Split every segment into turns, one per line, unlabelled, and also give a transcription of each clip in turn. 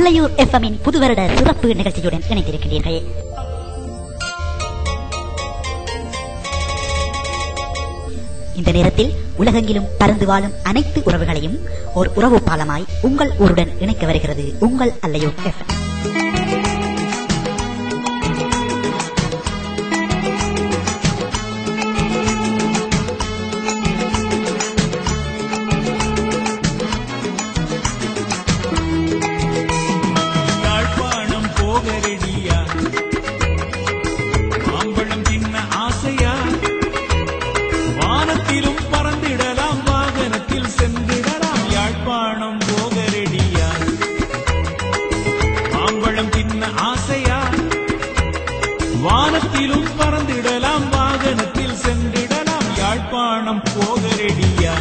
அல்லையூர் FM-இன் புதுவருட சிறப்பு நிகழ்ச்சியுடன் இணைந்திருக்கிறீர்கள். இந்த நேரத்தில் உலகெங்கிலும் பறந்து வாழும் அனைத்து உறவுகளையும் ஒரு உறவு பாலமாய் உங்கள் ஊருடன் இணைக்க வருகிறது உங்கள் அல்லையூர் FM.
வானத்திலும் பறந்திடலாம் வாகனத்தில் சென்றிடலாம் யாழ்ப்பாணம் போக ரெடியா.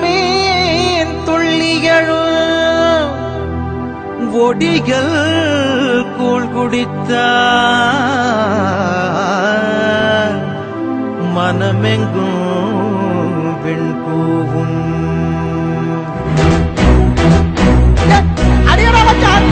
மீன் துள்ளியழு ஒடிகள் கூழ் குடித்த மனமெங்கும் பெண் கூவும் அடியடா மச்சான்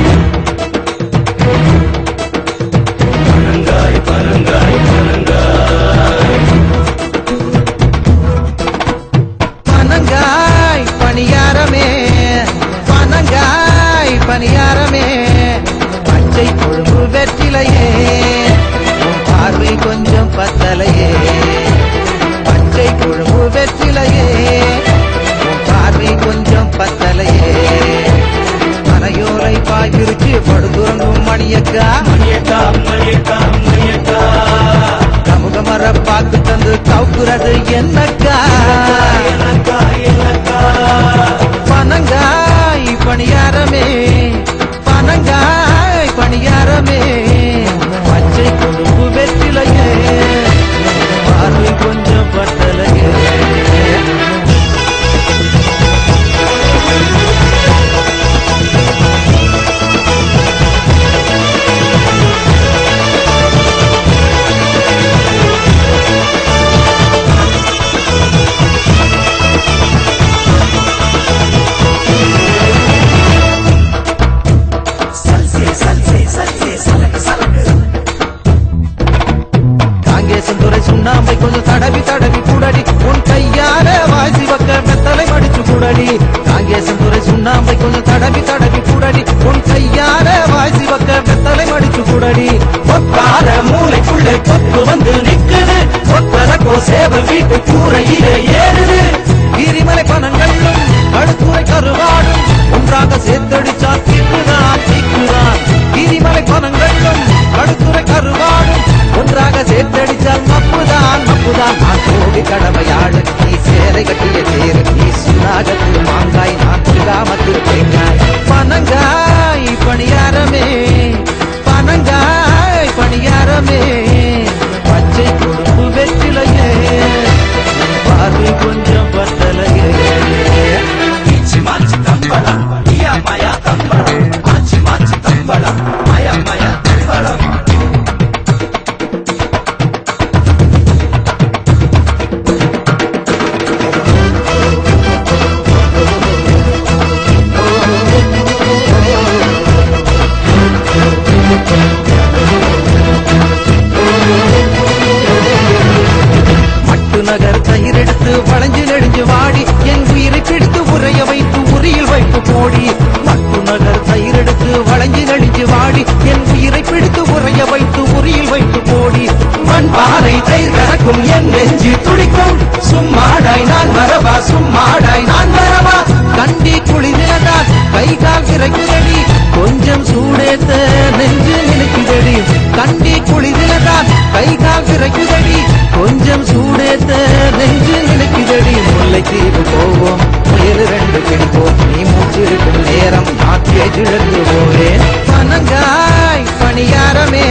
உன் பார்வை கொஞ்சம் பத்தலையே பச்சை குழம்பு வெற்றிலையே உன் பார்வை கொஞ்சம் பத்தலையே மலையோலை பாய் விரிச்சு படுதுறங்கும் மணியக்கா கமுகமர பாக்கு தந்து கவுக்குறது என்னக்கா பனங்காய் பணியாரமே பனங்காய் பணியாரமே பச்சை கொழுப்பு வெற்றிலையே பார்வை கொஞ்சம் பட்டலையே சுண்ணாம்பை கொஞ்சம் தடவி தடவி கூடடி உன் கையால வாசி வக்க மெத்தலை மடிச்சு கூடடி காங்கேசந்துரை சுண்ணாம்பை கொஞ்சம் தடவி தடவி கூடடி உன் கையால வாசி வக்க மெத்தலை மடிச்சு கூடடி ஒத்தார மூளைக்குள்ளே கொத்து வந்து நிக்குது ஒத்தரக்கோ சேவ வீட்டு கூரையிலே ஏறுது கிரிமலை பணங்களும் அடுத்துறை கருவாடும் ஒன்றாக சேர்த்தடிச்சா திக்குதான் திக்குதான் கிரிமலை பணங்களும் அடுத்துறை கருவாடும் ஒன்றாக சேர்த்தடிச்சால் மப்புதான் மப்புதான் நான் கோடி கடமையாடு நீ சேலை கட்டிய சேரு நீ சுனாகத்து மாங்காய் நான் சுகாமத்து தேங்காய் பனங்காய் பணியாரமே பனங்காய் பணியாரமே பச்சை கொழுப்பு வெற்றிலையே பார்வை கொஞ்சம் பட்டலையே நகர் தயிரெடுத்து வளைஞ்சு நெடுஞ்சு வாடி என் உயிரை பிடித்து உரைய வைத்து உரியில் வைத்து போடி மட்டு நகர் தயிரெடுத்து வளைஞ்சு நெடுஞ்சு வாடி என் உயிரை பிடித்து உரைய வைத்து உரியில் வைத்து போடி மண் பாறை தயிர் கறக்கும் என் நெஞ்சு துடிக்கும் சும்மாடாய் நான் வரவா சும்மாடாய் நான் வரவா கண்டி குளிர்தான் கை கால் இறக்குதடி கொஞ்சம் சூடேத்த நெஞ்சு நினைக்குதடி கண்டி குளிர்தான் கை கால் இறக்குதடி கொஞ்சம் சூடேத்த நெஞ்சு நினைக்குதடி முல்லை தீவு போவோம் முயல் ரெண்டு பிடிப்போம் நீ மூச்சு இருக்கும் நேரம் நாட்டியை இழந்து போவேன் பனங்காய் பணியாரமே